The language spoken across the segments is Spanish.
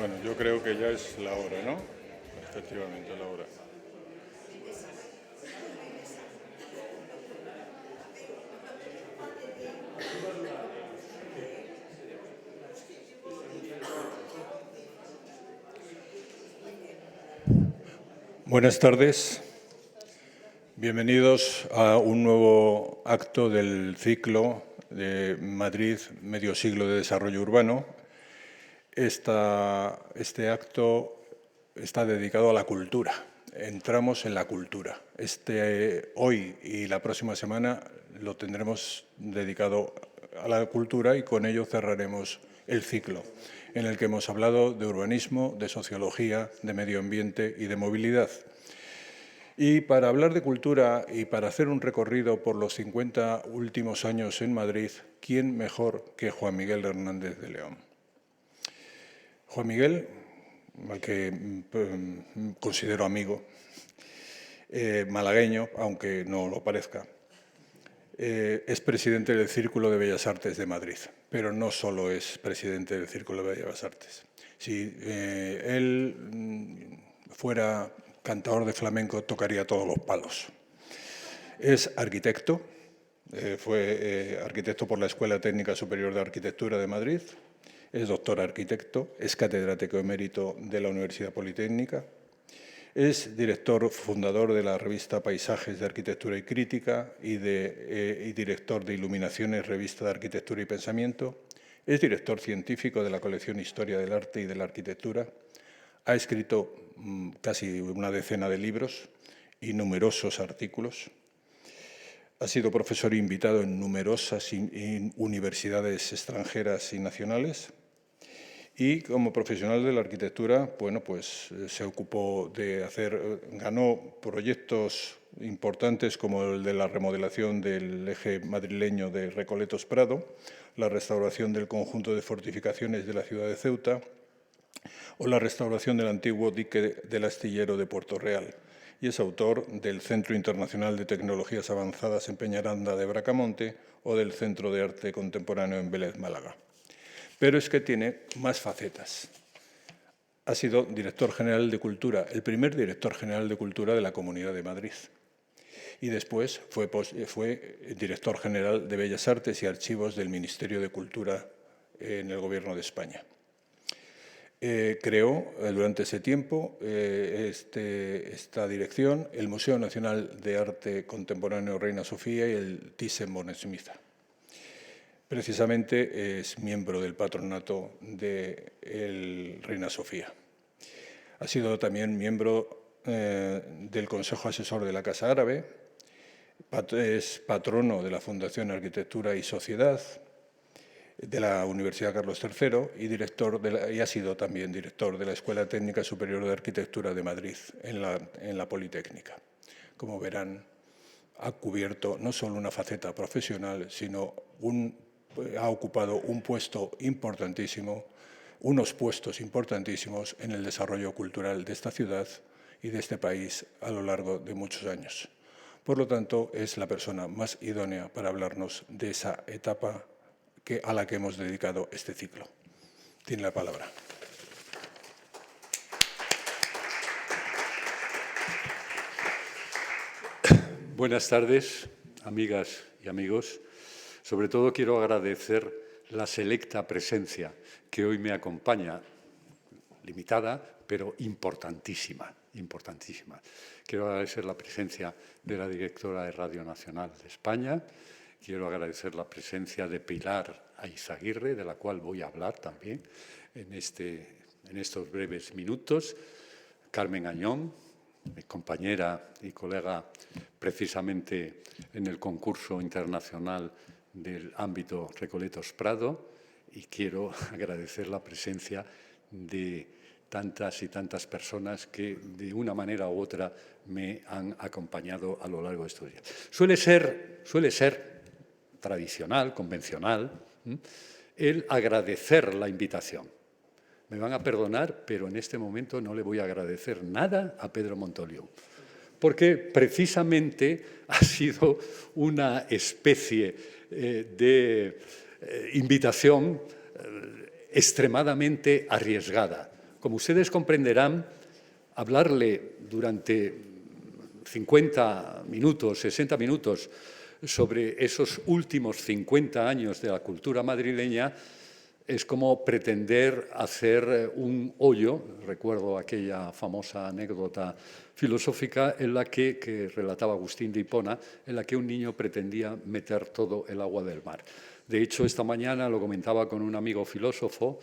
Bueno, yo creo que ya es la hora, ¿no? Efectivamente, la hora. Buenas tardes. Bienvenidos a un nuevo acto del ciclo de Madrid, medio siglo de desarrollo urbano. Este acto está dedicado a la cultura. Entramos en la cultura. Hoy y la próxima semana lo tendremos dedicado a la cultura y con ello cerraremos el ciclo, en el que hemos hablado de urbanismo, de sociología, de medio ambiente y de movilidad. Y para hablar de cultura y para hacer un recorrido por los 50 últimos años en Madrid, ¿quién mejor que Juan Miguel Hernández de León? Juan Miguel, al que considero amigo, malagueño, aunque no lo parezca, es presidente del Círculo de Bellas Artes de Madrid, pero no solo es presidente del Círculo de Bellas Artes. Si él fuera cantador de flamenco, tocaría todos los palos. Es arquitecto, fue arquitecto por la Escuela Técnica Superior de Arquitectura de Madrid, es doctor arquitecto, es catedrático emérito de la Universidad Politécnica, es director fundador de la revista Paisajes de Arquitectura y Crítica y director de Iluminaciones, revista de Arquitectura y Pensamiento, es director científico de la colección Historia del Arte y de la Arquitectura, ha escrito casi una decena de libros y numerosos artículos. Ha sido profesor invitado en numerosas universidades extranjeras y nacionales. Y como profesional de la arquitectura, bueno, pues se ocupó de ganó proyectos importantes como el de la remodelación del eje madrileño de Recoletos-Prado, la restauración del conjunto de fortificaciones de la ciudad de Ceuta o la restauración del antiguo dique del astillero de Puerto Real. Y es autor del Centro Internacional de Tecnologías Avanzadas en Peñaranda de Bracamonte o del Centro de Arte Contemporáneo en Vélez, Málaga. Pero es que tiene más facetas. Ha sido director general de Cultura, el primer director general de Cultura de la Comunidad de Madrid. Y después fue director general de Bellas Artes y Archivos del Ministerio de Cultura en el Gobierno de España. Creó durante ese tiempo esta dirección el Museo Nacional de Arte Contemporáneo Reina Sofía y el Thyssen-Bornemisza. Precisamente es miembro del patronato de Reina Sofía. Ha sido también miembro del Consejo Asesor de la Casa Árabe, es patrono de la Fundación Arquitectura y Sociedad, de la Universidad Carlos III y ha sido también director de la Escuela Técnica Superior de Arquitectura de Madrid en la Politécnica. Como verán, ha cubierto no solo una faceta profesional, sino ha ocupado unos puestos importantísimos en el desarrollo cultural de esta ciudad y de este país a lo largo de muchos años. Por lo tanto, es la persona más idónea para hablarnos de esa etapa a la que hemos dedicado este ciclo. Tiene la palabra. Buenas tardes, amigas y amigos. Sobre todo quiero agradecer la selecta presencia que hoy me acompaña, limitada, pero importantísima. Quiero agradecer la presencia de la directora de Radio Nacional de España. Quiero agradecer la presencia de Pilar Eizaguirre, de la cual voy a hablar también en estos breves minutos. Carmen Añón, mi compañera y colega precisamente en el concurso internacional del ámbito Recoletos-Prado, y quiero agradecer la presencia de tantas y tantas personas que de una manera u otra me han acompañado a lo largo de estos días. Suele ser tradicional, convencional, el agradecer la invitación. Me van a perdonar, pero en este momento no le voy a agradecer nada a Pedro Montoliu, porque precisamente ha sido una especie de invitación extremadamente arriesgada, Como ustedes comprenderán, hablarle durante 50 minutos, 60 minutos, sobre esos últimos 50 años de la cultura madrileña es como pretender hacer un hoyo. Recuerdo aquella famosa anécdota filosófica en la que relataba Agustín de Hipona, en la que un niño pretendía meter todo el agua del mar. De hecho, esta mañana lo comentaba con un amigo filósofo,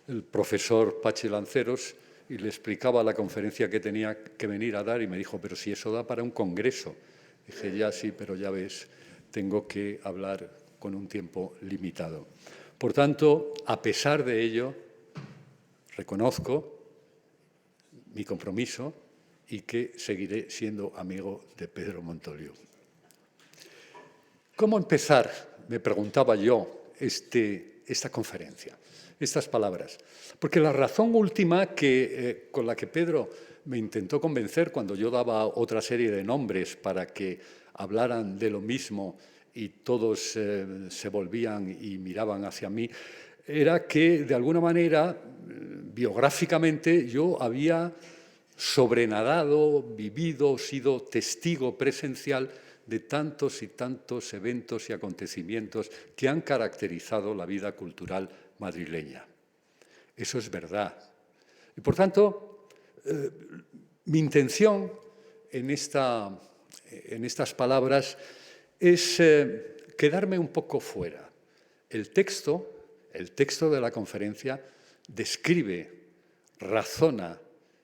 el profesor Pachi Lanceros, y le explicaba la conferencia que tenía que venir a dar y me dijo, pero si eso da para un congreso. Dije, ya sí, pero ya ves, tengo que hablar con un tiempo limitado. Por tanto, a pesar de ello, reconozco mi compromiso y que seguiré siendo amigo de Pedro Montoliu. ¿Cómo empezar? Me preguntaba yo esta conferencia, estas palabras. Porque la razón última con la que Pedro me intentó convencer cuando yo daba otra serie de nombres para que hablaran de lo mismo y todos se volvían y miraban hacia mí, era que, de alguna manera, biográficamente, yo había sobrenadado, vivido, sido testigo presencial de tantos y tantos eventos y acontecimientos que han caracterizado la vida cultural madrileña. Eso es verdad. Y, por tanto, mi intención en estas palabras es quedarme un poco fuera. El texto de la conferencia describe, razona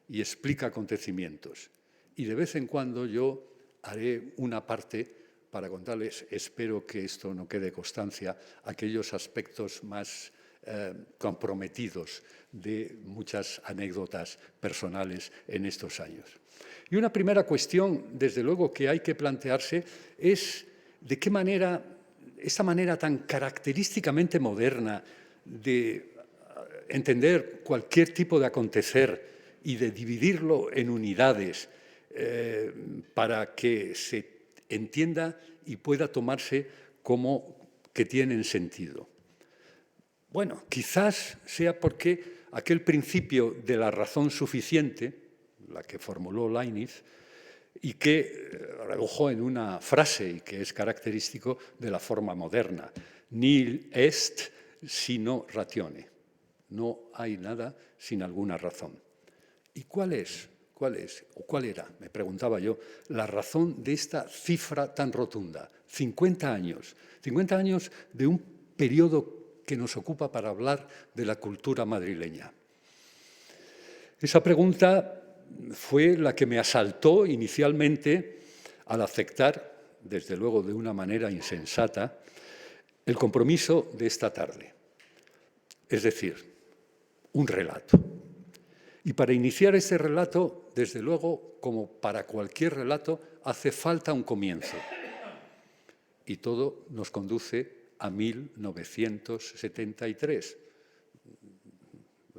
y explica acontecimientos. Y de vez en cuando yo haré una parte para contarles, espero que esto no quede constancia, aquellos aspectos más comprometidos de muchas anécdotas personales en estos años. Y una primera cuestión, desde luego, que hay que plantearse es de qué manera, esta manera tan característicamente moderna de entender cualquier tipo de acontecer y de dividirlo en unidades para que se entienda y pueda tomarse como que tienen sentido. Bueno, quizás sea porque aquel principio de la razón suficiente, la que formuló Leibniz, y que redujo en una frase y que es característico de la forma moderna, nihil est sino ratione. No hay nada sin alguna razón. ¿Y cuál es? ¿Cuál es? ¿O cuál era? Me preguntaba yo, la razón de esta cifra tan rotunda. 50 años. 50 años de un periodo que nos ocupa para hablar de la cultura madrileña. Esa pregunta fue la que me asaltó inicialmente al aceptar, desde luego de una manera insensata, el compromiso de esta tarde. Es decir, un relato. Y para iniciar ese relato, desde luego, como para cualquier relato, hace falta un comienzo. Y todo nos conduce a 1973.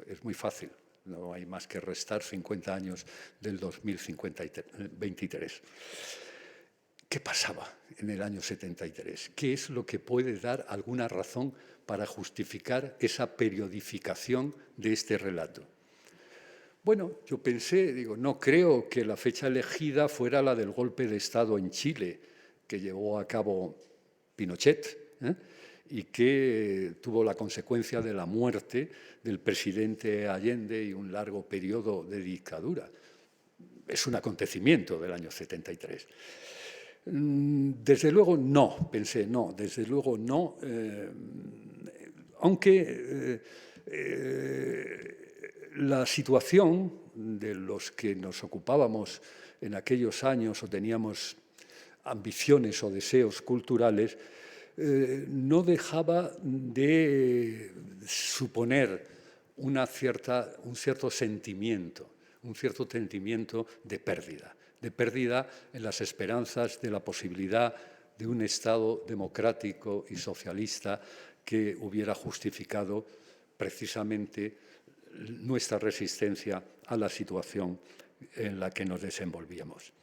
Es muy fácil, no hay más que restar 50 años del 2023. ¿Qué pasaba en el año 73? ¿Qué es lo que puede dar alguna razón para justificar esa periodificación de este relato? Bueno, yo pensé, no creo que la fecha elegida fuera la del golpe de Estado en Chile, que llevó a cabo Pinochet, y que tuvo la consecuencia de la muerte del presidente Allende y un largo periodo de dictadura. Es un acontecimiento del año 73. Desde luego no, pensé, no, desde luego no, aunque la situación de los que nos ocupábamos en aquellos años o teníamos ambiciones o deseos culturales, no dejaba de suponer un cierto sentimiento de pérdida en las esperanzas de la posibilidad de un Estado democrático y socialista que hubiera justificado precisamente nuestra resistencia a la situación en la que nos desenvolvíamos.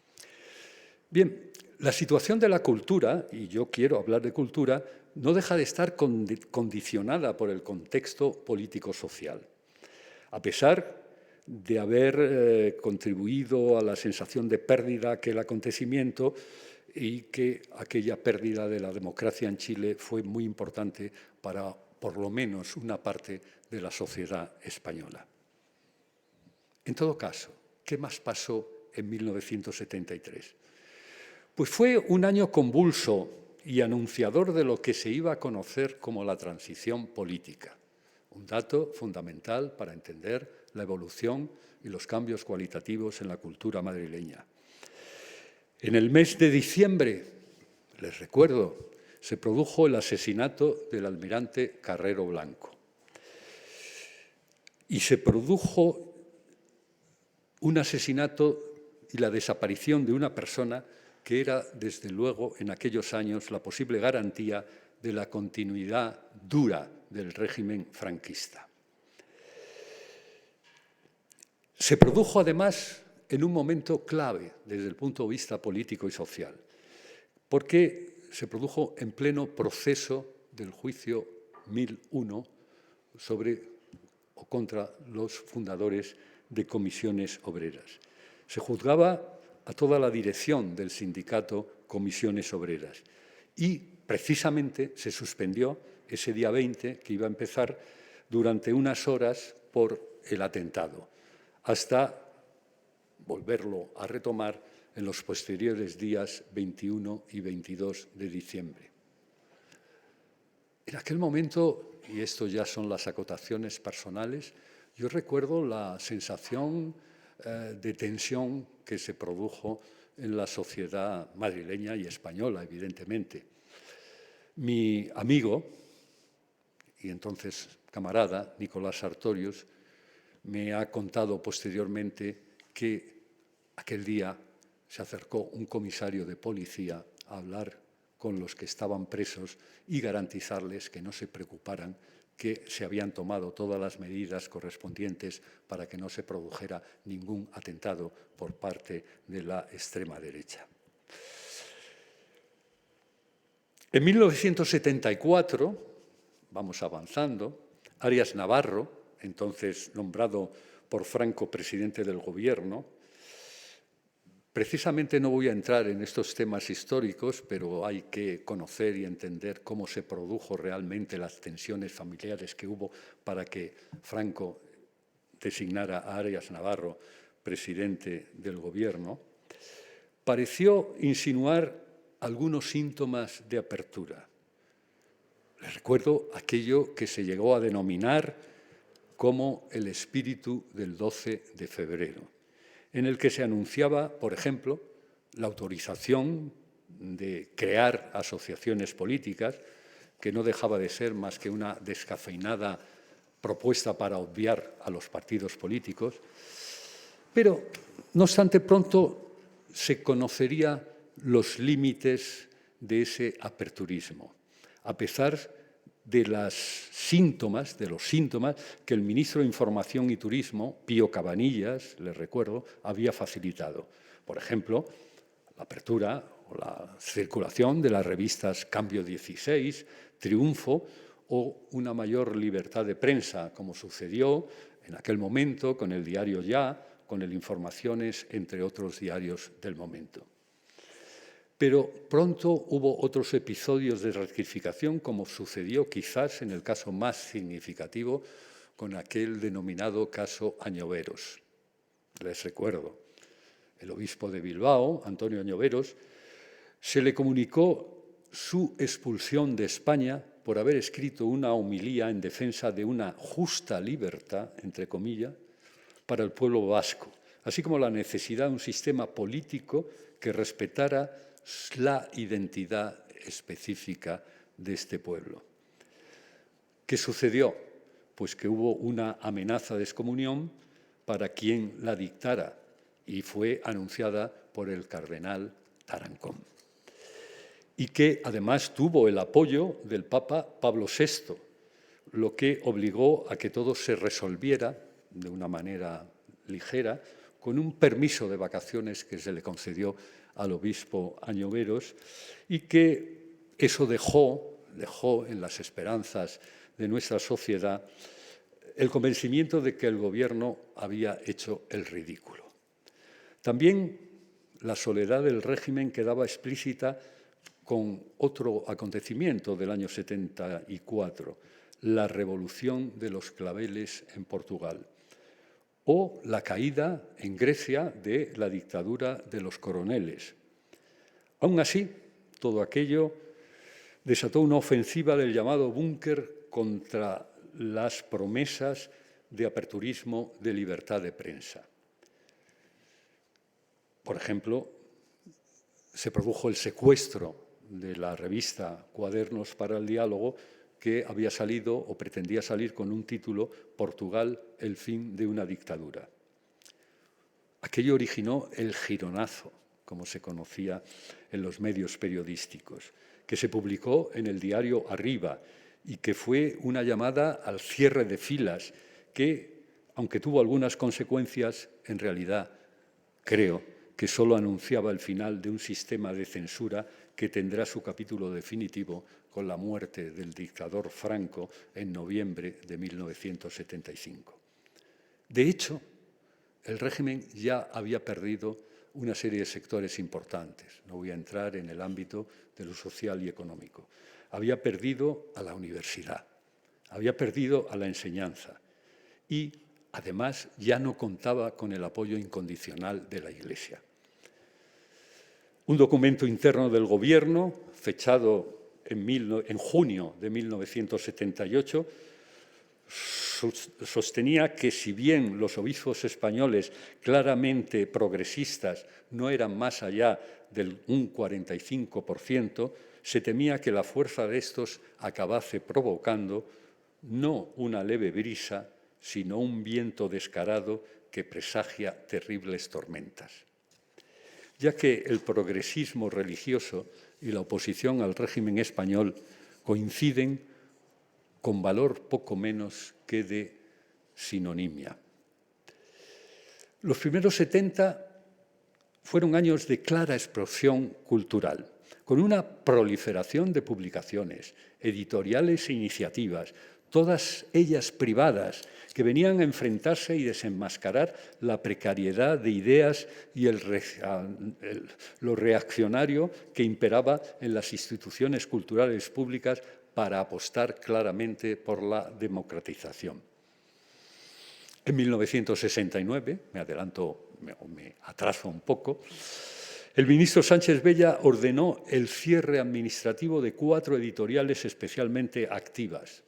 Bien, la situación de la cultura, y yo quiero hablar de cultura, no deja de estar condicionada por el contexto político-social. A pesar de haber contribuido a la sensación de pérdida que el acontecimiento y que aquella pérdida de la democracia en Chile fue muy importante para, por lo menos, una parte de la sociedad española. En todo caso, ¿qué más pasó en 1973? Pues fue un año convulso y anunciador de lo que se iba a conocer como la transición política, un dato fundamental para entender la evolución y los cambios cualitativos en la cultura madrileña. En el mes de diciembre, les recuerdo, se produjo el asesinato del almirante Carrero Blanco y se produjo un asesinato y la desaparición de una persona que era, desde luego, en aquellos años, la posible garantía de la continuidad dura del régimen franquista. Se produjo, además, en un momento clave desde el punto de vista político y social, porque se produjo en pleno proceso del juicio 1001 sobre o contra los fundadores de Comisiones Obreras. Se juzgaba a toda la dirección del sindicato Comisiones Obreras y precisamente se suspendió ese día 20, que iba a empezar durante unas horas por el atentado, hasta volverlo a retomar en los posteriores días 21 y 22 de diciembre. En aquel momento, y esto ya son las acotaciones personales, yo recuerdo la sensación de tensión que se produjo en la sociedad madrileña y española, evidentemente. Mi amigo, y entonces camarada, Nicolás Sartorius, me ha contado posteriormente que aquel día se acercó un comisario de policía a hablar con los que estaban presos y garantizarles que no se preocuparan, que se habían tomado todas las medidas correspondientes para que no se produjera ningún atentado por parte de la extrema derecha. En 1974, vamos avanzando, Arias Navarro, entonces nombrado por Franco presidente del Gobierno, precisamente no voy a entrar en estos temas históricos, pero hay que conocer y entender cómo se produjo realmente las tensiones familiares que hubo para que Franco designara a Arias Navarro presidente del Gobierno. Pareció insinuar algunos síntomas de apertura. Les recuerdo aquello que se llegó a denominar como el espíritu del 12 de febrero, en el que se anunciaba, por ejemplo, la autorización de crear asociaciones políticas, que no dejaba de ser más que una descafeinada propuesta para obviar a los partidos políticos, pero, no obstante, pronto se conocería los límites de ese aperturismo, a pesar de los síntomas que el ministro de Información y Turismo, Pío Cabanillas, les recuerdo, había facilitado. Por ejemplo, la apertura o la circulación de las revistas Cambio 16, Triunfo o una mayor libertad de prensa, como sucedió en aquel momento con el diario Ya, con el Informaciones, entre otros diarios del momento. Pero pronto hubo otros episodios de rectificación, como sucedió quizás en el caso más significativo con aquel denominado caso Añoveros. Les recuerdo, el obispo de Bilbao, Antonio Añoveros, se le comunicó su expulsión de España por haber escrito una homilía en defensa de una justa libertad, entre comillas, para el pueblo vasco, así como la necesidad de un sistema político que respetara la identidad específica de este pueblo. ¿Qué sucedió? Pues que hubo una amenaza de excomunión para quien la dictara y fue anunciada por el cardenal Tarancón. Y que además tuvo el apoyo del Papa Pablo VI, lo que obligó a que todo se resolviera de una manera ligera con un permiso de vacaciones que se le concedió al obispo Añoveros y que eso dejó en las esperanzas de nuestra sociedad el convencimiento de que el gobierno había hecho el ridículo. También la soledad del régimen quedaba explícita con otro acontecimiento del año 74, la revolución de los claveles en Portugal, o la caída en Grecia de la dictadura de los coroneles. Aún así, todo aquello desató una ofensiva del llamado búnker contra las promesas de aperturismo de libertad de prensa. Por ejemplo, se produjo el secuestro de la revista Cuadernos para el Diálogo, que había salido o pretendía salir con un título «Portugal, el fin de una dictadura». Aquello originó el gironazo, como se conocía en los medios periodísticos, que se publicó en el diario Arriba y que fue una llamada al cierre de filas que, aunque tuvo algunas consecuencias, en realidad creo que solo anunciaba el final de un sistema de censura que tendrá su capítulo definitivo con la muerte del dictador Franco en noviembre de 1975. De hecho, el régimen ya había perdido una serie de sectores importantes. No voy a entrar en el ámbito de lo social y económico. Había perdido a la universidad, había perdido a la enseñanza y, además, ya no contaba con el apoyo incondicional de la Iglesia. Un documento interno del Gobierno, fechado en junio de 1978, sostenía que si bien los obispos españoles claramente progresistas no eran más allá del un 45%, se temía que la fuerza de estos acabase provocando no una leve brisa, sino un viento descarado que presagia terribles tormentas. Ya que el progresismo religioso y la oposición al régimen español coinciden con valor poco menos que de sinonimia. Los primeros 70 fueron años de clara explosión cultural, con una proliferación de publicaciones, editoriales e iniciativas, todas ellas privadas, que venían a enfrentarse y desenmascarar la precariedad de ideas y lo reaccionario que imperaba en las instituciones culturales públicas para apostar claramente por la democratización. En 1969, me atraso un poco, el ministro Sánchez Bella ordenó el cierre administrativo de 4 editoriales especialmente activas.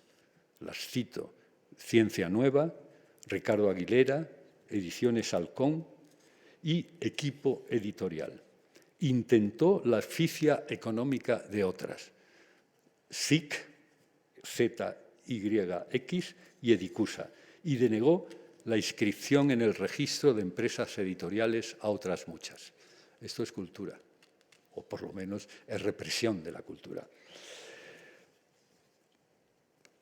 Las cito: Ciencia Nueva, Ricardo Aguilera, Ediciones Halcón y Equipo Editorial. Intentó la asfixia económica de otras: SIC, ZYX y Edicusa, y denegó la inscripción en el registro de empresas editoriales a otras muchas. Esto es cultura, o por lo menos es represión de la cultura.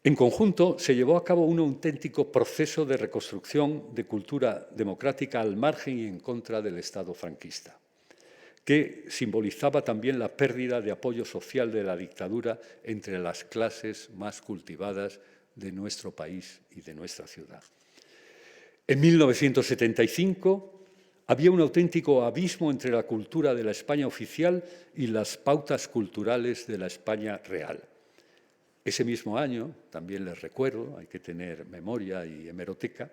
En conjunto, se llevó a cabo un auténtico proceso de reconstrucción de cultura democrática al margen y en contra del Estado franquista, que simbolizaba también la pérdida de apoyo social de la dictadura entre las clases más cultivadas de nuestro país y de nuestra ciudad. En 1975 había un auténtico abismo entre la cultura de la España oficial y las pautas culturales de la España real. Ese mismo año, también les recuerdo, hay que tener memoria y hemeroteca,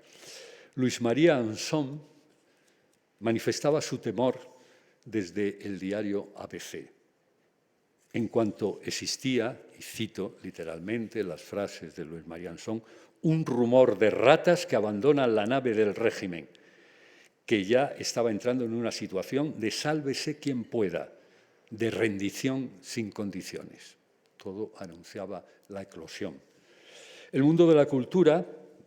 Luis María Anson manifestaba su temor desde el diario ABC. En cuanto existía, y cito literalmente las frases de Luis María Anson, un rumor de ratas que abandonan la nave del régimen, que ya estaba entrando en una situación de sálvese quien pueda, de rendición sin condiciones. Todo anunciaba la eclosión. El mundo de la cultura,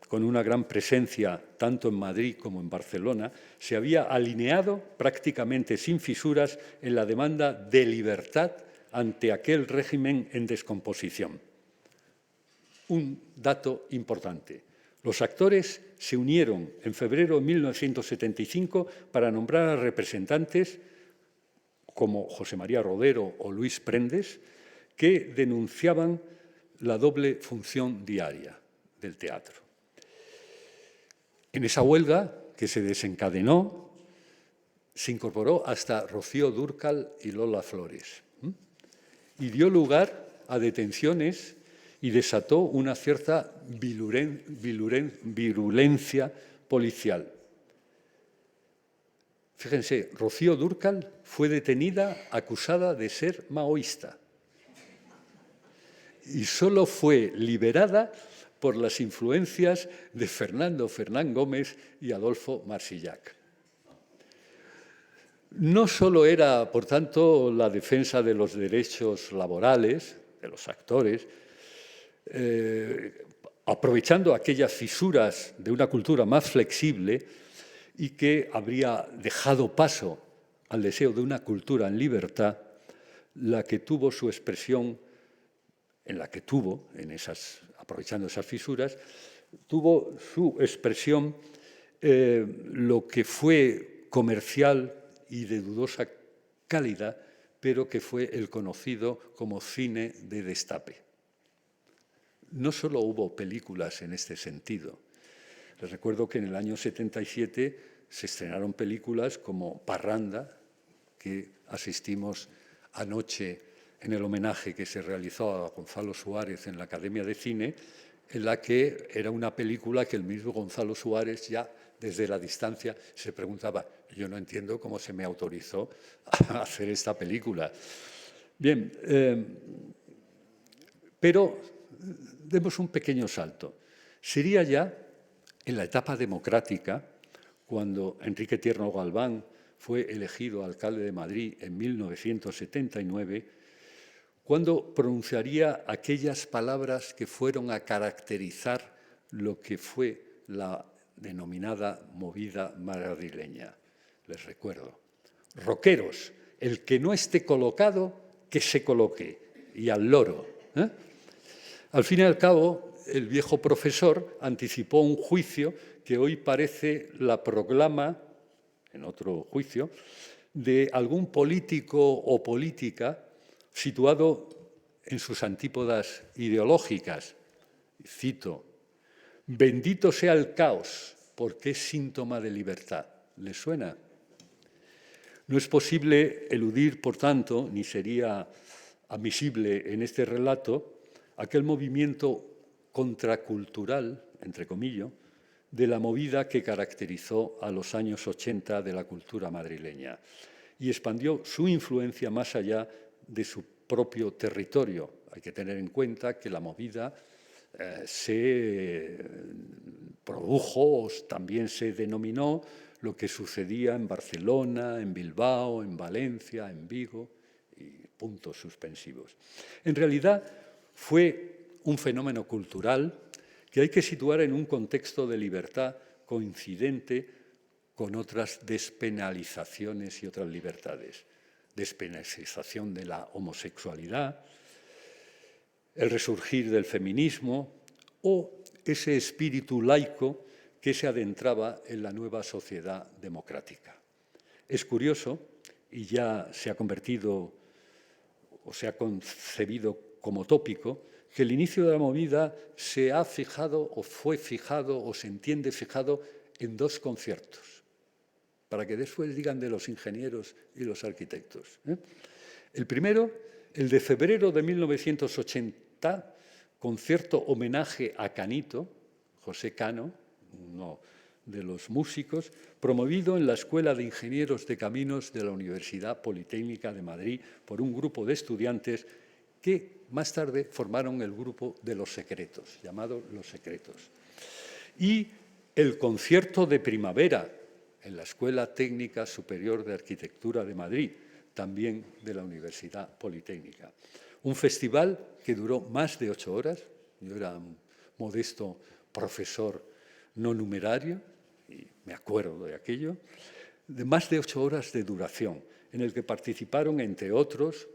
con una gran presencia tanto en Madrid como en Barcelona, se había alineado prácticamente sin fisuras en la demanda de libertad ante aquel régimen en descomposición. Un dato importante. Los actores se unieron en febrero de 1975 para nombrar a representantes como José María Rodero o Luis Prendes, que denunciaban la doble función diaria del teatro. En esa huelga, que se desencadenó, se incorporó hasta Rocío Dúrcal y Lola Flores, y dio lugar a detenciones y desató una cierta virulencia policial. Fíjense, Rocío Dúrcal fue detenida acusada de ser maoísta y solo fue liberada por las influencias de Fernando Fernán Gómez y Adolfo Marsillac. No solo era, por tanto, la defensa de los derechos laborales de los actores, aprovechando aquellas fisuras de una cultura más flexible y que habría dejado paso al deseo de una cultura en libertad, la que tuvo su expresión, aprovechando esas fisuras, tuvo su expresión lo que fue comercial y de dudosa calidad, pero que fue el conocido como cine de destape. No solo hubo películas en este sentido. Les recuerdo que en el año 77 se estrenaron películas como Parranda, que asistimos anoche en el homenaje que se realizó a Gonzalo Suárez en la Academia de Cine, en la que era una película que el mismo Gonzalo Suárez ya desde la distancia se preguntaba: yo no entiendo cómo se me autorizó a hacer esta película. Bien, pero demos un pequeño salto. Sería ya en la etapa democrática, cuando Enrique Tierno Galván fue elegido alcalde de Madrid en 1979, cuando pronunciaría aquellas palabras que fueron a caracterizar lo que fue la denominada movida madrileña. Les recuerdo: rockeros, el que no esté colocado, que se coloque, y al loro. Al fin y al cabo, el viejo profesor anticipó un juicio que hoy parece la proclama, en otro juicio, de algún político o política situado en sus antípodas ideológicas. Cito: bendito sea el caos, porque es síntoma de libertad. ¿Les suena? No es posible eludir, por tanto, ni sería admisible en este relato, aquel movimiento contracultural, entre comillas, de la movida que caracterizó a los años 80 de la cultura madrileña y expandió su influencia más allá de su propio territorio. Hay que tener en cuenta que la movida se produjo, o también se denominó, lo que sucedía en Barcelona, en Bilbao, en Valencia, en Vigo, y puntos suspensivos. En realidad, fue un fenómeno cultural que hay que situar en un contexto de libertad coincidente con otras despenalizaciones y otras libertades. Despenalización de la homosexualidad, el resurgir del feminismo o ese espíritu laico que se adentraba en la nueva sociedad democrática. Es curioso, y ya se ha convertido o se ha concebido como tópico, que el inicio de la movida se ha fijado o fue fijado o se entiende fijado en dos conciertos, para que después digan de los ingenieros y los arquitectos. El primero, el de febrero de 1980, concierto homenaje a Canito, José Cano, uno de los músicos, promovido en la Escuela de Ingenieros de Caminos de la Universidad Politécnica de Madrid por un grupo de estudiantes que más tarde formaron el grupo de Los Secretos, llamado Los Secretos. Y el concierto de primavera en la Escuela Técnica Superior de Arquitectura de Madrid, también de la Universidad Politécnica. Un festival que duró más de 8 horas. Yo era un modesto profesor no numerario, y me acuerdo de aquello, de más de 8 horas de duración, en el que participaron, entre otros,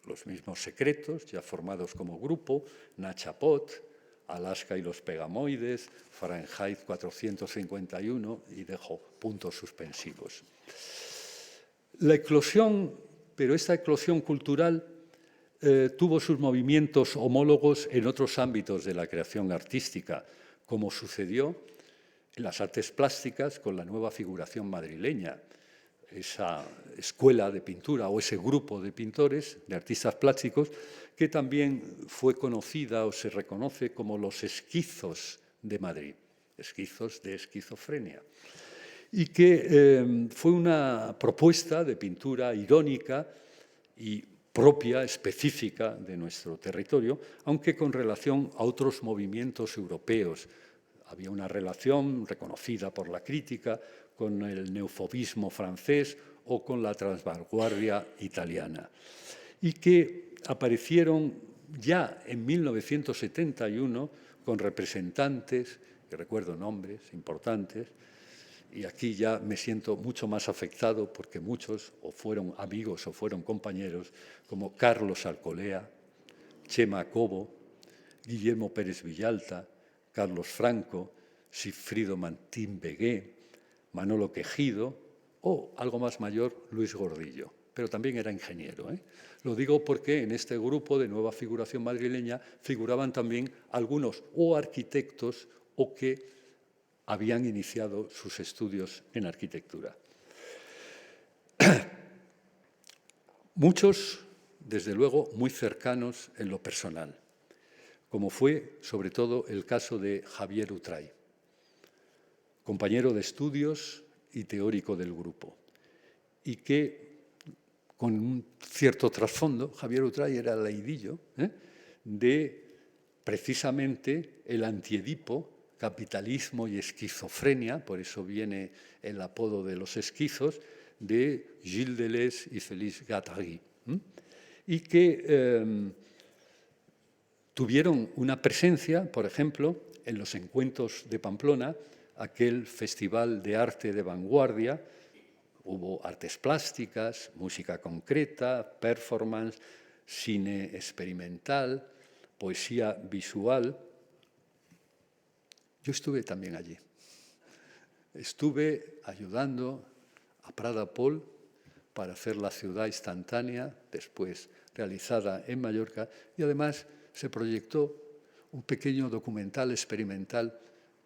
los mismos Secretos, ya formados como grupo, Nacha Pot, Alaska y los Pegamoides, Fahrenheit 451, y dejo puntos suspensivos. La eclosión, pero esta eclosión cultural tuvo sus movimientos homólogos en otros ámbitos de la creación artística, como sucedió En las artes plásticas, con la nueva figuración madrileña, esa escuela de pintura o ese grupo de pintores, de artistas plásticos, que también fue conocida o se reconoce como los esquizos de Madrid, esquizos de esquizofrenia, y que fue una propuesta de pintura irónica y propia, específica de nuestro territorio, aunque con relación a otros movimientos europeos. Había una relación reconocida por la crítica con el neofobismo francés o con la transvanguardia italiana, y que aparecieron ya en 1971 con representantes, que recuerdo nombres importantes, y aquí ya me siento mucho más afectado porque muchos o fueron amigos o fueron compañeros, como Carlos Alcolea, Chema Cobo, Guillermo Pérez Villalta, Carlos Franco, Sigfrido Martín Begué, Manolo Quejido o, algo más mayor, Luis Gordillo. Pero también era ingeniero. Lo digo porque en este grupo de nueva figuración madrileña figuraban también algunos o arquitectos o que habían iniciado sus estudios en arquitectura. Muchos, desde luego, muy cercanos en lo personal, como fue sobre todo el caso de Javier Utray, compañero de estudios y teórico del grupo, y que con un cierto trasfondo, Javier Utray era el laidillo de precisamente el Antiedipo, capitalismo y esquizofrenia, por eso viene el apodo de los esquizos, de Gilles Deleuze y Félix Guattari, y que tuvieron una presencia, por ejemplo, en los encuentros de Pamplona, aquel festival de arte de vanguardia. Hubo artes plásticas, música concreta, performance, cine experimental, poesía visual. Yo estuve también allí. Estuve ayudando a Prada Paul para hacer la ciudad instantánea, después realizada en Mallorca, y además se proyectó un pequeño documental experimental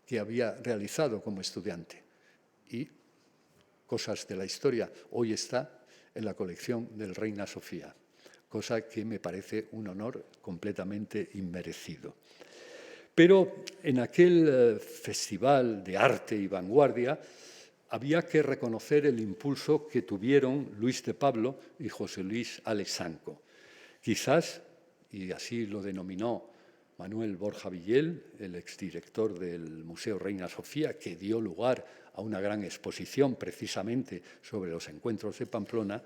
que había realizado como estudiante. Y cosas de la historia hoy está en la colección del Reina Sofía, cosa que me parece un honor completamente inmerecido. Pero en aquel festival de arte y vanguardia había que reconocer el impulso que tuvieron Luis de Pablo y José Luis Alexanco. Quizás, y así lo denominó Manuel Borja Villel, el exdirector del Museo Reina Sofía, que dio lugar a una gran exposición precisamente sobre los encuentros de Pamplona,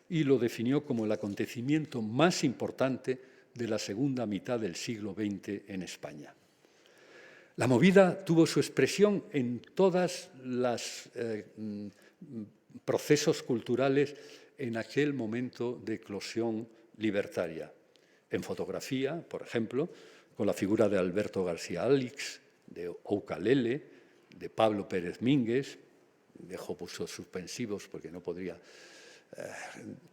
y lo definió como el acontecimiento más importante de la segunda mitad del siglo XX en España. La movida tuvo su expresión en todos los procesos culturales en aquel momento de eclosión libertaria. En fotografía, por ejemplo, con la figura de Alberto García Alix, de Oukalele, de Pablo Pérez Mínguez, dejo puestos suspensivos porque no podría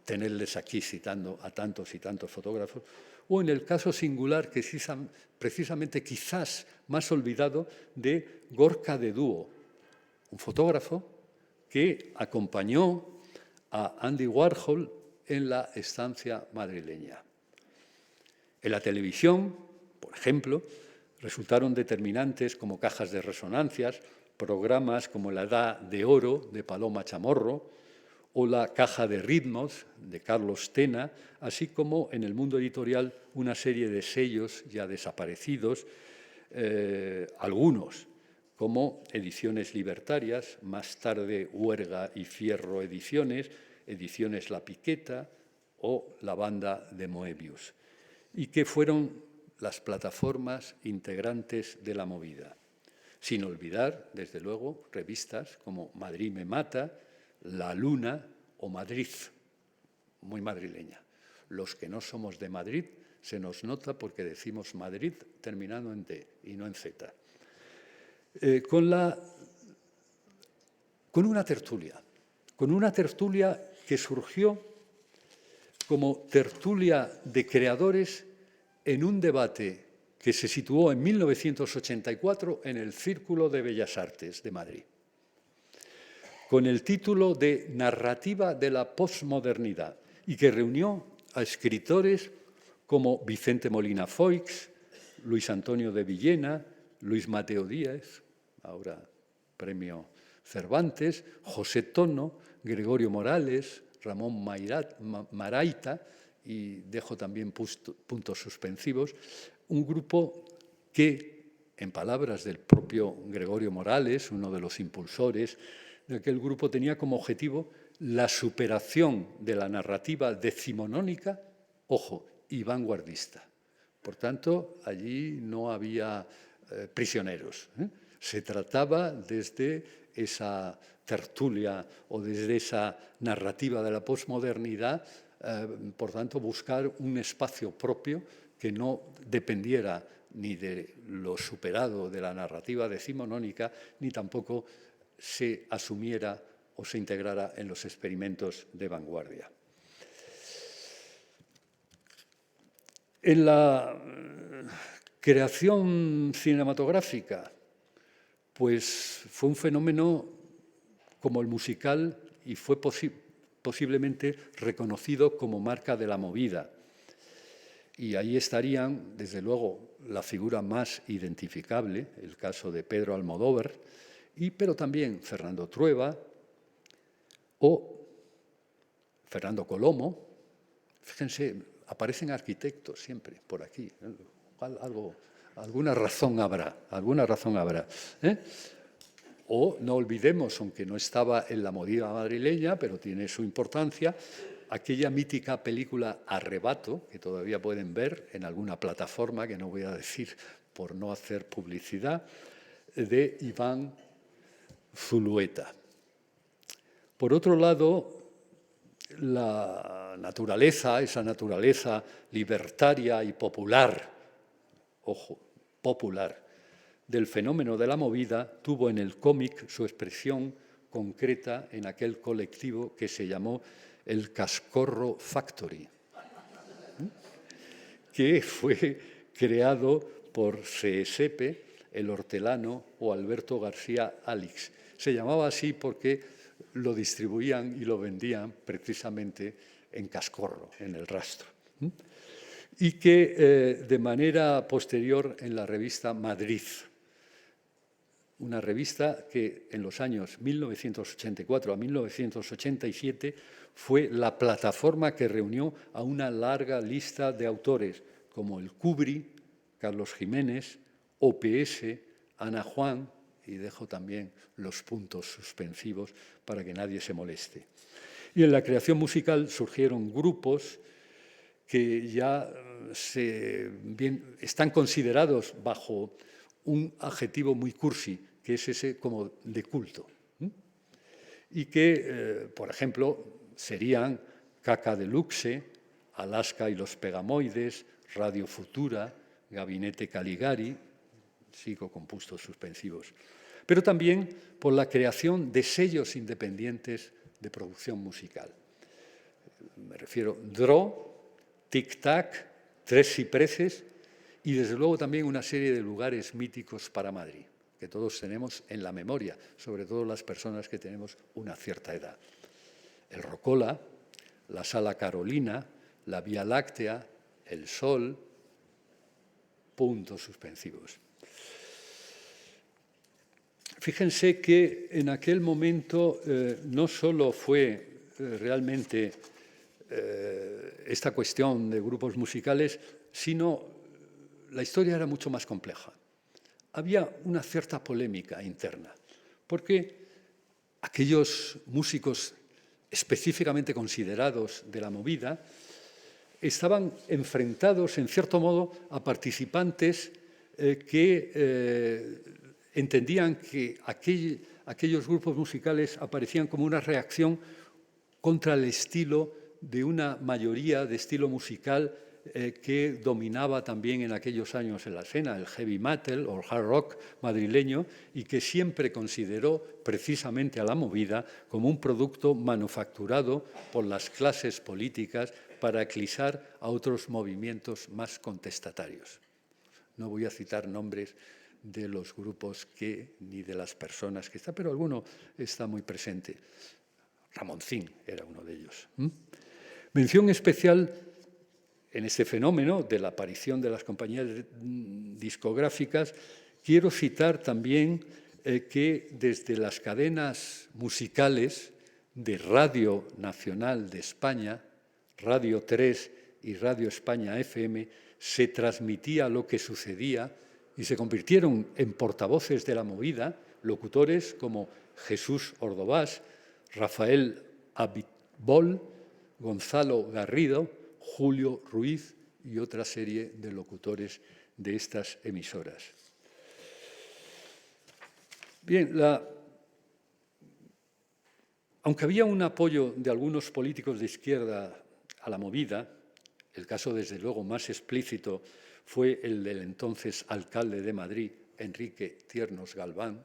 tenerles aquí citando a tantos y tantos fotógrafos, o en el caso singular, que es precisamente quizás más olvidado, de Gorka de Duo, un fotógrafo que acompañó a Andy Warhol en la estancia madrileña. En la televisión, por ejemplo, resultaron determinantes como Cajas de Resonancias, programas como La Edad de Oro de Paloma Chamorro o La Caja de Ritmos de Carlos Tena, así como en el mundo editorial una serie de sellos ya desaparecidos, algunos como Ediciones Libertarias, más tarde Huerga y Fierro Ediciones, Ediciones La Piqueta o La Banda de Moebius, y que fueron las plataformas integrantes de la movida. Sin olvidar, desde luego, revistas como Madrid me mata, La Luna o Madrid, muy madrileña. Los que no somos de Madrid se nos nota porque decimos Madrid terminando en D y no en Z. Con una tertulia que surgió como tertulia de creadores en un debate que se situó en 1984 en el Círculo de Bellas Artes de Madrid, con el título de Narrativa de la Postmodernidad, y que reunió a escritores como Vicente Molina Foix, Luis Antonio de Villena, Luis Mateo Díaz, ahora Premio Cervantes, José Tono, Gregorio Morales, Ramón Maraita, y dejo también puntos suspensivos, un grupo que, en palabras del propio Gregorio Morales, uno de los impulsores de aquel grupo, tenía como objetivo la superación de la narrativa decimonónica, ojo, y vanguardista. Por tanto, allí no había prisioneros. Se trataba desde esa tertulia o desde esa narrativa de la posmodernidad, por tanto, buscar un espacio propio que no dependiera ni de lo superado de la narrativa decimonónica, ni tampoco se asumiera o se integrara en los experimentos de vanguardia. En la creación cinematográfica, pues fue un fenómeno como el musical y fue posiblemente reconocido como marca de la movida. Y ahí estarían, desde luego, la figura más identificable, el caso de Pedro Almodóvar, pero también Fernando Trueba o Fernando Colomo. Fíjense, aparecen arquitectos siempre por aquí. Alguna razón habrá, O no olvidemos, aunque no estaba en la movida madrileña, pero tiene su importancia, aquella mítica película Arrebato, que todavía pueden ver en alguna plataforma, que no voy a decir por no hacer publicidad, de Iván Zulueta. Por otro lado, la naturaleza, esa naturaleza libertaria y popular, ojo, popular, del fenómeno de la movida, tuvo en el cómic su expresión concreta en aquel colectivo que se llamó el Cascorro Factory, que fue creado por Seesepe, el hortelano, o Alberto García Alix. Se llamaba así porque lo distribuían y lo vendían precisamente en Cascorro, en el rastro. Y que de manera posterior en la revista Madrid, una revista que en los años 1984 a 1987 fue la plataforma que reunió a una larga lista de autores como el Cubri, Carlos Jiménez, OPS, Ana Juan, y dejo también los puntos suspensivos para que nadie se moleste. Y en la creación musical surgieron grupos que ya están considerados bajo un adjetivo muy cursi, que es ese como de culto, y que, por ejemplo, serían Caca Deluxe, Alaska y los Pegamoides, Radio Futura, Gabinete Caligari, sigo con puntos suspensivos, pero también por la creación de sellos independientes de producción musical. Me refiero DRO, Tic Tac, Tres Cipreses y, desde luego, también una serie de lugares míticos para Madrid, que todos tenemos en la memoria, sobre todo las personas que tenemos una cierta edad. El Rocola, la Sala Carolina, la Vía Láctea, el Sol, puntos suspensivos. Fíjense que en aquel momento no solo fue realmente esta cuestión de grupos musicales, sino la historia era mucho más compleja. Había una cierta polémica interna, porque aquellos músicos específicamente considerados de la movida estaban enfrentados, en cierto modo, a participantes que entendían que aquellos grupos musicales aparecían como una reacción contra el estilo de una mayoría de estilo musical que dominaba también en aquellos años en la escena, el heavy metal o el hard rock madrileño, y que siempre consideró precisamente a la movida como un producto manufacturado por las clases políticas para eclipsar a otros movimientos más contestatarios. No voy a citar nombres de los grupos ni de las personas que están, pero alguno está muy presente. Ramoncín era uno de ellos. Mención especial en este fenómeno de la aparición de las compañías discográficas, quiero citar también que desde las cadenas musicales de Radio Nacional de España, Radio 3 y Radio España FM, se transmitía lo que sucedía y se convirtieron en portavoces de la movida locutores como Jesús Ordovás, Rafael Abitbol, Gonzalo Garrido, Julio Ruiz y otra serie de locutores de estas emisoras. Bien, aunque había un apoyo de algunos políticos de izquierda a la movida, el caso desde luego más explícito fue el del entonces alcalde de Madrid, Enrique Tiernos Galván,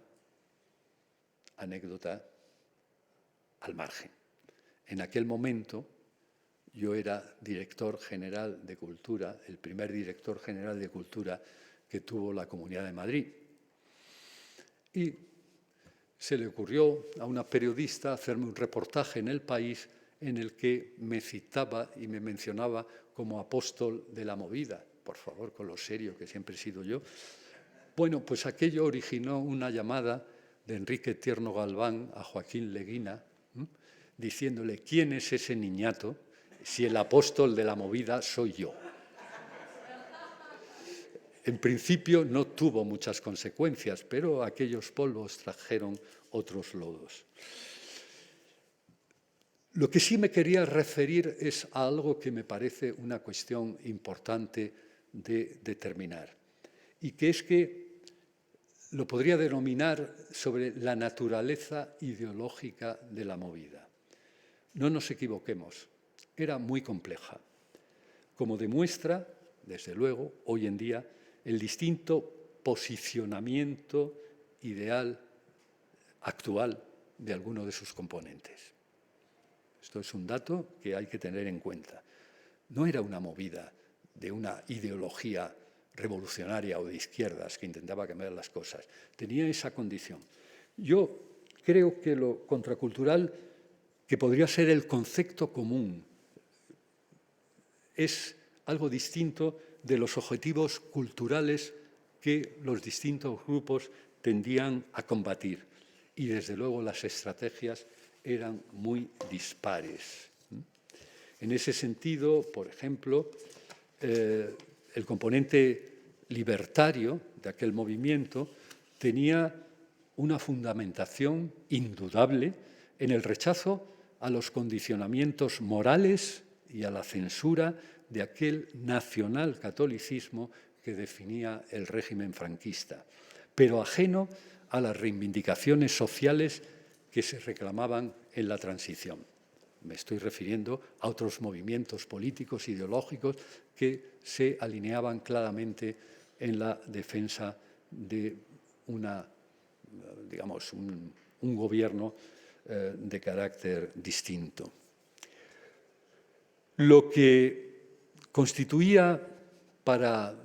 anécdota al margen. En aquel momento yo era director general de Cultura, el primer director general de Cultura que tuvo la Comunidad de Madrid. Y se le ocurrió a una periodista hacerme un reportaje en El País en el que me citaba y me mencionaba como apóstol de la movida. Por favor, con lo serio que siempre he sido yo. Bueno, pues aquello originó una llamada de Enrique Tierno Galván a Joaquín Leguina, diciéndole: ¿quién es ese niñato si el apóstol de la movida soy yo? En principio no tuvo muchas consecuencias, pero aquellos polvos trajeron otros lodos. Lo que sí me quería referir es a algo que me parece una cuestión importante de determinar, y que es que lo podría denominar sobre la naturaleza ideológica de la movida. No nos equivoquemos, era muy compleja, como demuestra, desde luego, hoy en día, el distinto posicionamiento ideal actual de alguno de sus componentes. Esto es un dato que hay que tener en cuenta. No era una movida de una ideología revolucionaria o de izquierdas que intentaba cambiar las cosas. Tenía esa condición. Yo creo que lo contracultural, que podría ser el concepto común, es algo distinto de los objetivos culturales que los distintos grupos tendían a combatir. Y, desde luego, las estrategias eran muy dispares. En ese sentido, por ejemplo, el componente libertario de aquel movimiento tenía una fundamentación indudable en el rechazo a los condicionamientos morales y a la censura de aquel nacionalcatolicismo que definía el régimen franquista, pero ajeno a las reivindicaciones sociales que se reclamaban en la transición. Me estoy refiriendo a otros movimientos políticos, ideológicos, que se alineaban claramente en la defensa de un gobierno de carácter distinto. Lo que constituía para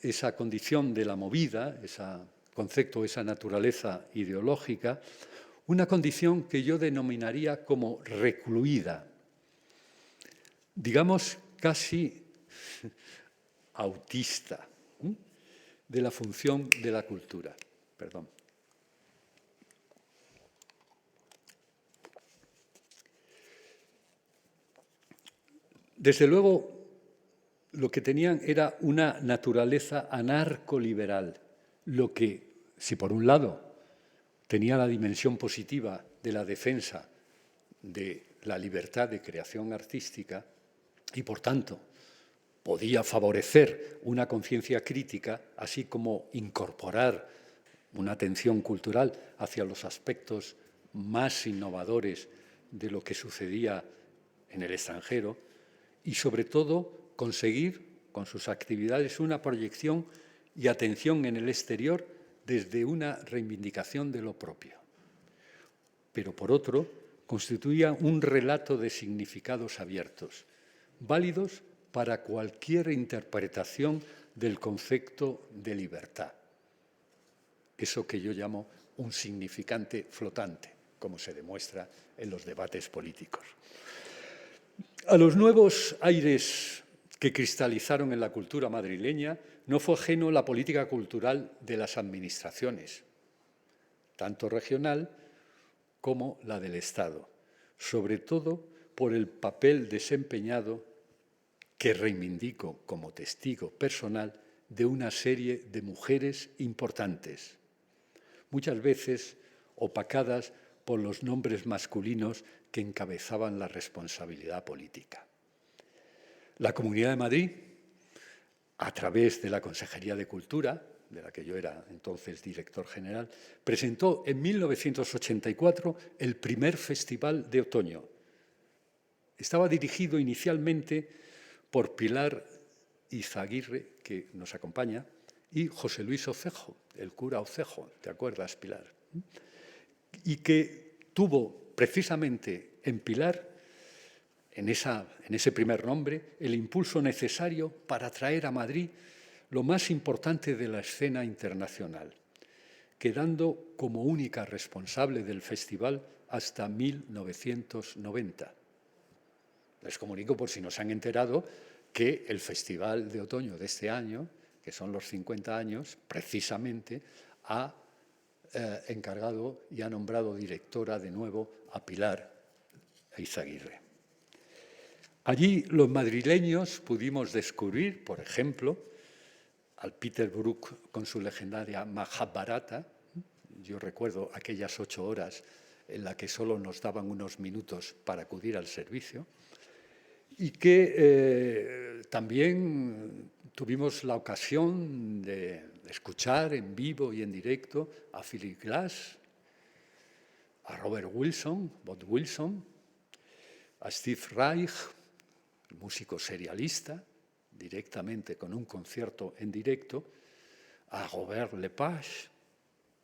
esa condición de la movida, ese concepto, esa naturaleza ideológica, una condición que yo denominaría como recluida, digamos casi autista, de la función de la cultura. Perdón. Desde luego, lo que tenían era una naturaleza anarcoliberal, lo que, si por un lado tenía la dimensión positiva de la defensa de la libertad de creación artística y, por tanto, podía favorecer una conciencia crítica, así como incorporar una atención cultural hacia los aspectos más innovadores de lo que sucedía en el extranjero y, sobre todo, conseguir con sus actividades una proyección y atención en el exterior desde una reivindicación de lo propio. Pero, por otro, constituía un relato de significados abiertos, válidos para cualquier interpretación del concepto de libertad. Eso que yo llamo un significante flotante, como se demuestra en los debates políticos. A los nuevos aires que cristalizaron en la cultura madrileña no fue ajeno la política cultural de las administraciones, tanto regional como la del Estado, sobre todo por el papel desempeñado, que reivindico como testigo personal, de una serie de mujeres importantes, muchas veces opacadas por los nombres masculinos que encabezaban la responsabilidad política. La Comunidad de Madrid, a través de la Consejería de Cultura, de la que yo era entonces director general, presentó en 1984 el primer Festival de Otoño. Estaba dirigido inicialmente por Pilar Izaguirre, que nos acompaña, y José Luis Ocejo, el cura Ocejo, ¿te acuerdas, Pilar? Y que tuvo precisamente en Pilar, en ese primer nombre, el impulso necesario para traer a Madrid lo más importante de la escena internacional, quedando como única responsable del festival hasta 1990. Les comunico, por si no se han enterado, que el Festival de Otoño de este año, que son los 50 años, precisamente ha encargado y ha nombrado directora de nuevo a Pilar Izaguirre. Allí los madrileños pudimos descubrir, por ejemplo, al Peter Brook con su legendaria Mahabharata. Yo recuerdo aquellas 8 horas en las que solo nos daban unos minutos para acudir al servicio, y que también tuvimos la ocasión de escuchar en vivo y en directo a Philip Glass, a Robert Wilson, Bob Wilson, a Steve Reich, músico serialista, directamente con un concierto en directo, a Robert Lepage,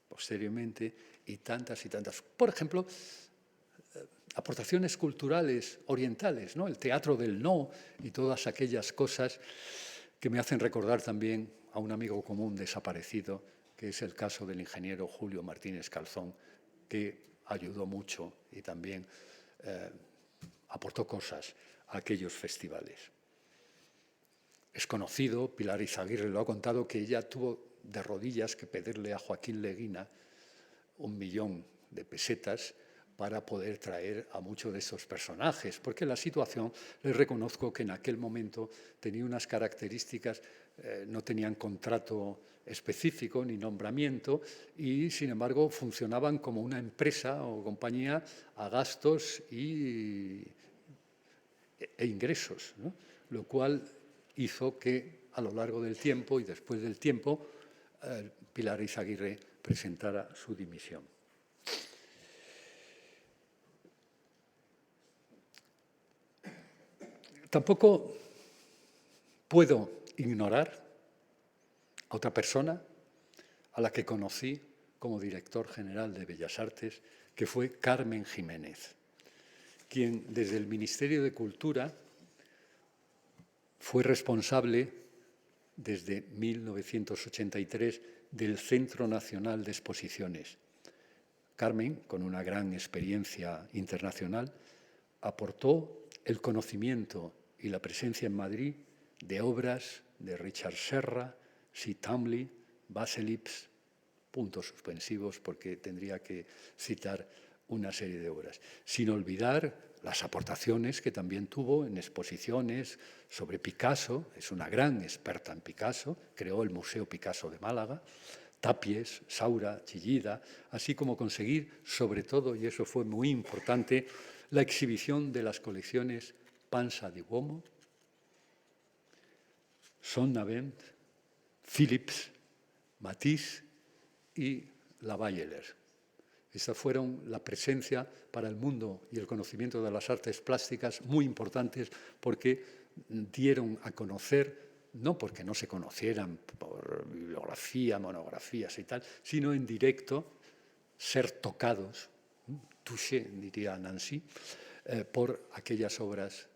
posteriormente, y tantas y tantas. Por ejemplo, aportaciones culturales orientales, ¿no? El teatro del no y todas aquellas cosas que me hacen recordar también a un amigo común desaparecido, que es el caso del ingeniero Julio Martínez Calzón, que ayudó mucho y también aportó cosas a aquellos festivales. Es conocido, Pilar Izaguirre lo ha contado, que ella tuvo de rodillas que pedirle a Joaquín Leguina 1 millón de pesetas para poder traer a muchos de esos personajes, porque la situación, les reconozco que en aquel momento tenía unas características, no tenían contrato específico ni nombramiento, y sin embargo funcionaban como una empresa o compañía a gastos e ingresos, ¿no? Lo cual hizo que a lo largo del tiempo y después del tiempo Pilar Izaguirre presentara su dimisión. Tampoco puedo ignorar a otra persona a la que conocí como director general de Bellas Artes, que fue Carmen Jiménez, quien desde el Ministerio de Cultura fue responsable desde 1983 del Centro Nacional de Exposiciones. Carmen, con una gran experiencia internacional, aportó el conocimiento y la presencia en Madrid de obras de Richard Serra, Sid Tamley, Baselips, puntos suspensivos porque tendría que citar una serie de obras, sin olvidar las aportaciones que también tuvo en exposiciones sobre Picasso. Es una gran experta en Picasso, creó el Museo Picasso de Málaga, Tapies, Saura, Chillida, así como conseguir, sobre todo, y eso fue muy importante, la exhibición de las colecciones Pansa di Uomo, Sonnabend, Phillips, Matisse y Lavaller. Estas fueron la presencia para el mundo y el conocimiento de las artes plásticas muy importantes, porque dieron a conocer, no porque no se conocieran por bibliografía, monografías y tal, sino en directo, ser tocados, touché, diría Nancy, por aquellas obras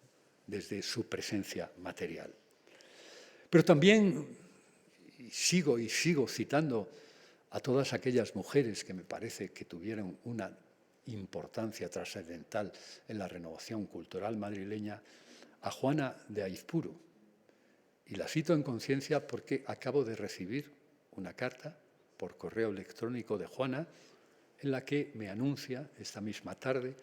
desde su presencia material. Pero también sigo citando a todas aquellas mujeres que me parece que tuvieron una importancia trascendental en la renovación cultural madrileña, a Juana de Aizpuru. Y la cito en conciencia porque acabo de recibir una carta por correo electrónico de Juana en la que me anuncia esta misma tarde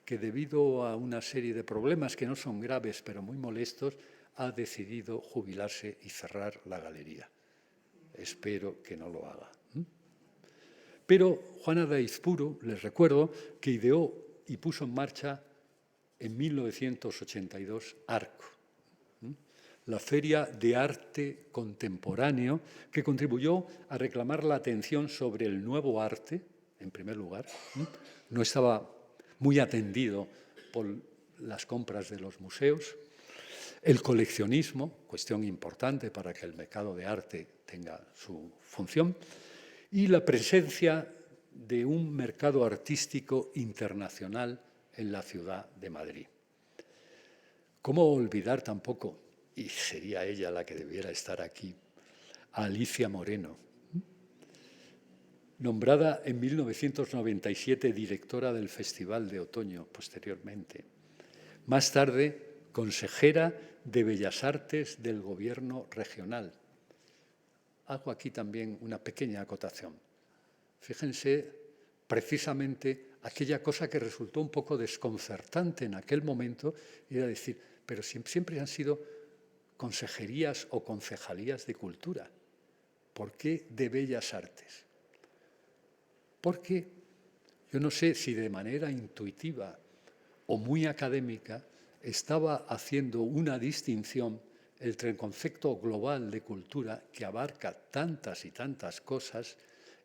que debido a una serie de problemas que no son graves pero muy molestos, ha decidido jubilarse y cerrar la galería. Espero que no lo haga. Pero Juana de Aizpuru, les recuerdo, que ideó y puso en marcha en 1982 ARCO, la Feria de Arte Contemporáneo, que contribuyó a reclamar la atención sobre el nuevo arte, en primer lugar. No estaba muy atendido por las compras de los museos. El coleccionismo, cuestión importante para que el mercado de arte tenga su función, y la presencia de un mercado artístico internacional en la ciudad de Madrid. ¿Cómo olvidar tampoco, y sería ella la que debiera estar aquí, a Alicia Moreno, nombrada en 1997 directora del Festival de Otoño, posteriormente. Más tarde, consejera de Bellas Artes del Gobierno regional. Hago aquí también una pequeña acotación. Fíjense, precisamente, aquella cosa que resultó un poco desconcertante en aquel momento, era decir, pero siempre han sido consejerías o concejalías de cultura. ¿Por qué de Bellas Artes? Porque yo no sé si de manera intuitiva o muy académica estaba haciendo una distinción entre el concepto global de cultura que abarca tantas y tantas cosas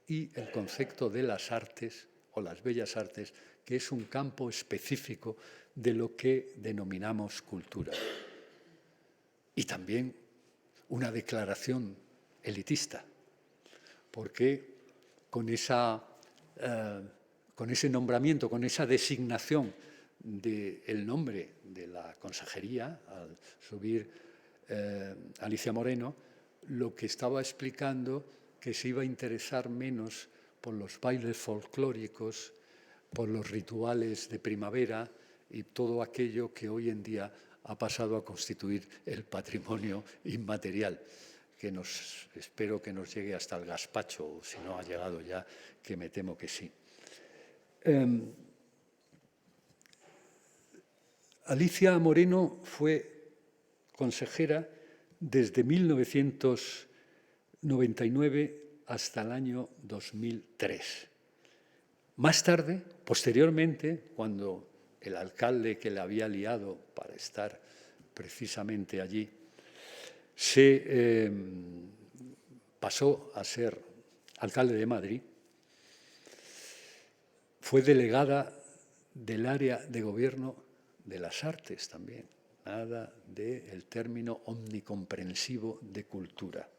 y el concepto de las artes o las bellas artes, que es un campo específico de lo que denominamos cultura. Y también una declaración elitista, porque con ese nombramiento, con esa designación del nombre de la consejería, al subir Alicia Moreno, lo que estaba explicando que se iba a interesar menos por los bailes folclóricos, por los rituales de primavera y todo aquello que hoy en día ha pasado a constituir el patrimonio inmaterial, que espero que nos llegue hasta el gazpacho, o si no ha llegado ya, que me temo que sí. Alicia Moreno fue consejera desde 1999 hasta el año 2003. Más tarde, posteriormente, cuando el alcalde que le había liado para estar precisamente allí se pasó a ser alcalde de Madrid, fue delegada del área de gobierno de las artes también, nada del término omnicomprensivo de cultura,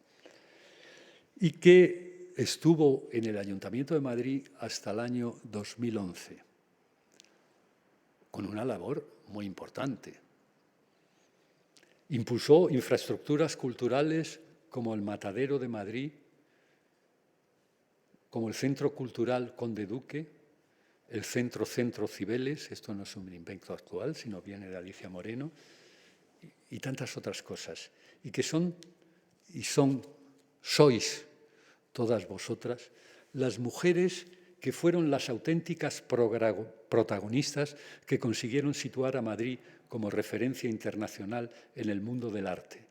y que estuvo en el Ayuntamiento de Madrid hasta el año 2011, con una labor muy importante. Impulsó infraestructuras culturales como el Matadero de Madrid, como el Centro Cultural Conde Duque, el Centro Cibeles, esto no es un invento actual, sino viene de Alicia Moreno, y tantas otras cosas, y que sois todas vosotras las mujeres que fueron las auténticas protagonistas que consiguieron situar a Madrid como referencia internacional en el mundo del arte,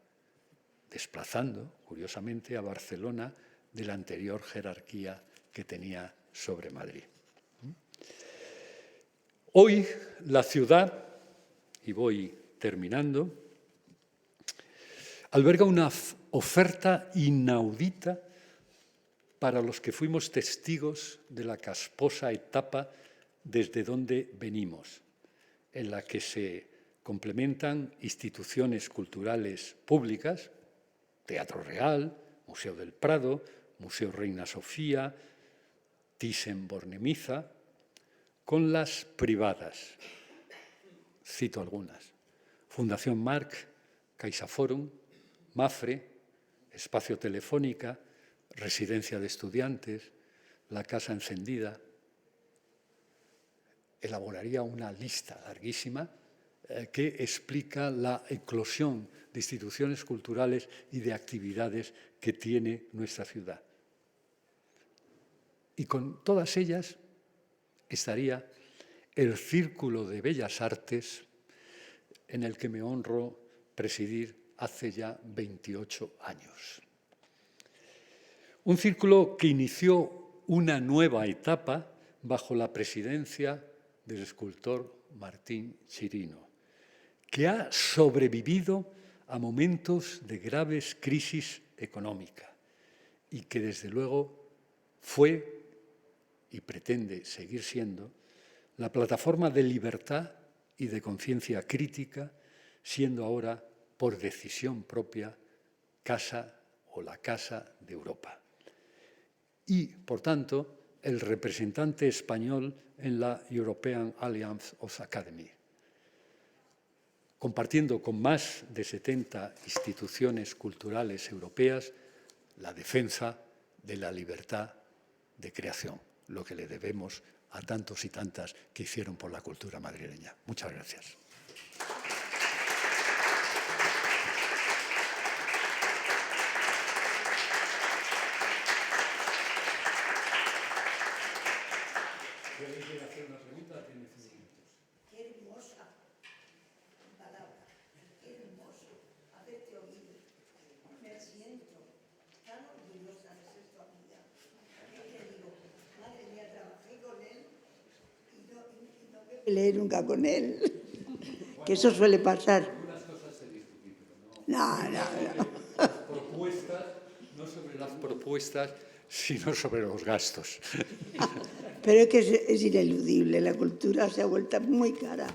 desplazando, curiosamente, a Barcelona de la anterior jerarquía que tenía sobre Madrid. Hoy la ciudad, y voy terminando, alberga una oferta inaudita para los que fuimos testigos de la casposa etapa desde donde venimos, en la que se complementan instituciones culturales públicas, Teatro Real, Museo del Prado, Museo Reina Sofía, Thyssen-Bornemisza, con las privadas. Cito algunas: Fundación Marc, CaixaForum, Mafre, espacio Telefónica, residencia de estudiantes, la Casa Encendida. Elaboraría una lista larguísima que explica la eclosión de instituciones culturales y de actividades que tiene nuestra ciudad. Y con todas ellas estaría el Círculo de Bellas Artes, en el que me honro presidir hace ya 28 años. Un círculo que inició una nueva etapa bajo la presidencia del escultor Martín Chirino, que ha sobrevivido a momentos de graves crisis económica y que desde luego fue y pretende seguir siendo la plataforma de libertad y de conciencia crítica, siendo ahora, por decisión propia, casa o la Casa de Europa. Y, por tanto, el representante español en la European Alliance of Academy, compartiendo con más de 70 instituciones culturales europeas la defensa de la libertad de creación, lo que le debemos a tantos y tantas que hicieron por la cultura madrileña. Muchas gracias. ¿Quieres hacer una pregunta? Tienes 5 minutos. Qué hermosa palabra, qué hermoso haberte oído. Me siento tan orgullosa de ser tu amiga. ¿Qué te digo? Madre mía, trabajé con él y no me peleé nunca con él. Que eso suele pasar. Algunas cosas se discuten, pero No. las propuestas, no sobre las propuestas, sino sobre los gastos. Pero es que es ineludible, la cultura se ha vuelto muy cara.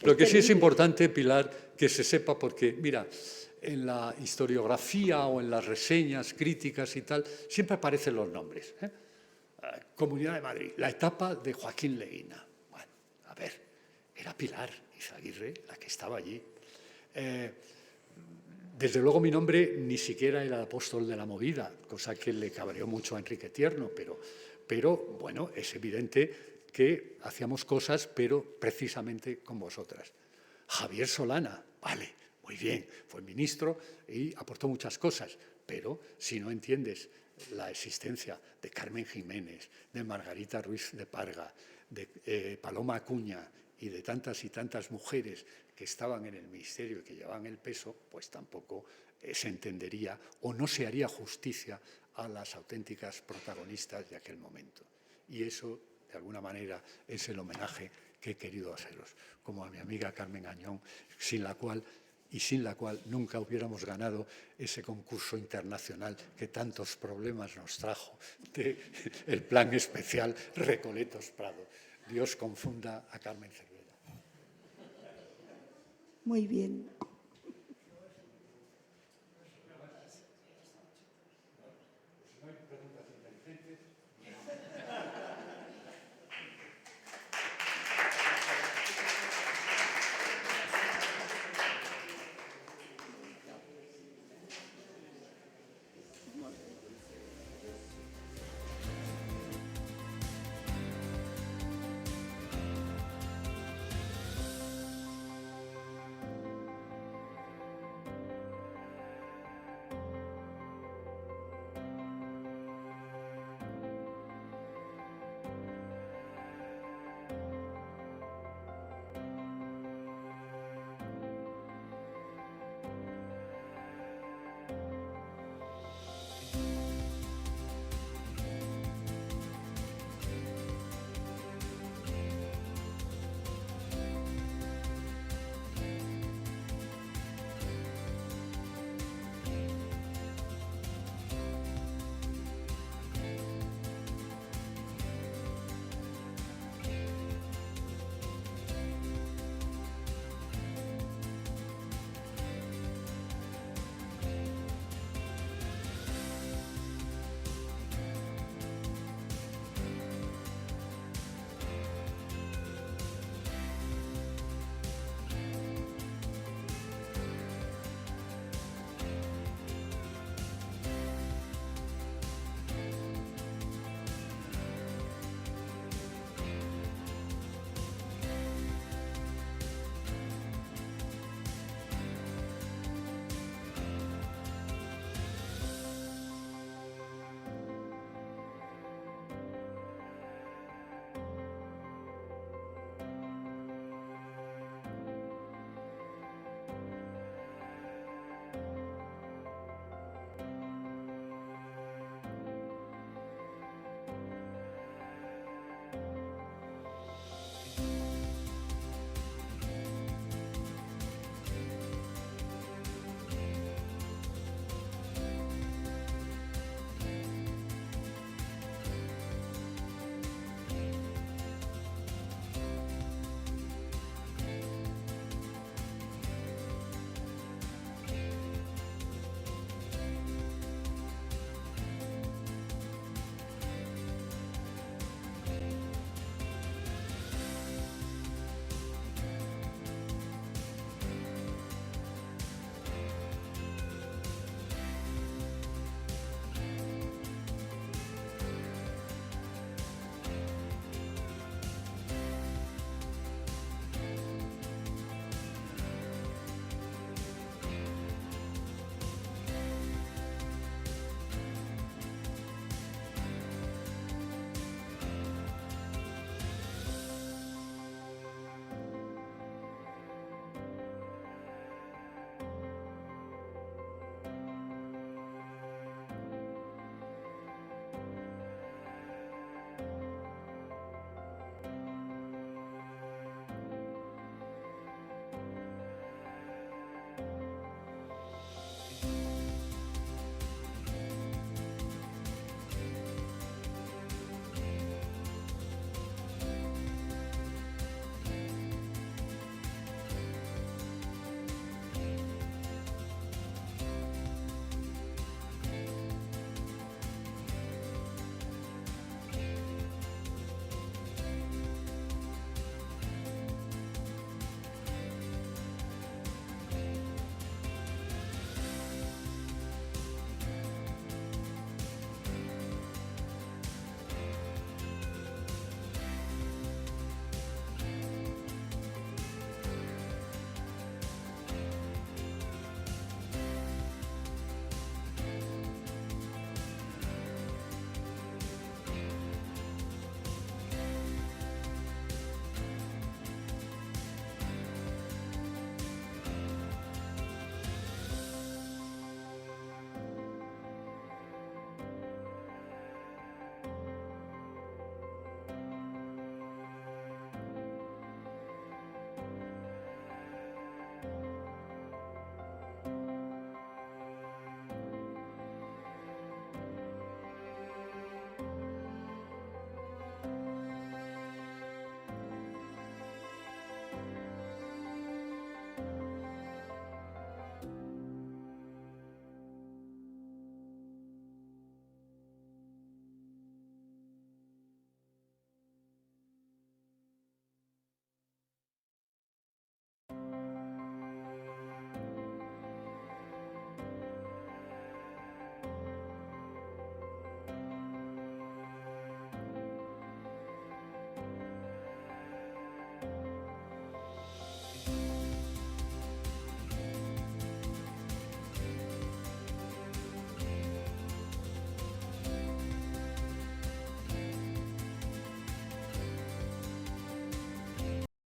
Lo que sí es importante, Pilar, que se sepa, porque, mira, en la historiografía o en las reseñas críticas y tal, siempre aparecen los nombres. Comunidad de Madrid, la etapa de Joaquín Leguina. Bueno, a ver, era Pilar Izaguirre la que estaba allí. Desde luego mi nombre ni siquiera era el apóstol de la movida, cosa que le cabreó mucho a Enrique Tierno, pero bueno, es evidente que hacíamos cosas, pero precisamente con vosotras. Javier Solana, vale, muy bien, fue ministro y aportó muchas cosas, pero si no entiendes la existencia de Carmen Jiménez, de Margarita Ruiz de Parga, de Paloma Acuña y de tantas y tantas mujeres que estaban en el ministerio y que llevaban el peso, pues tampoco se entendería o no se haría justicia a las auténticas protagonistas de aquel momento. Y eso, de alguna manera, es el homenaje que he querido haceros, como a mi amiga Carmen Añón, sin la cual nunca hubiéramos ganado ese concurso internacional que tantos problemas nos trajo del Plan Especial Recoletos Prado. Dios confunda a Carmen Cervera. Muy bien.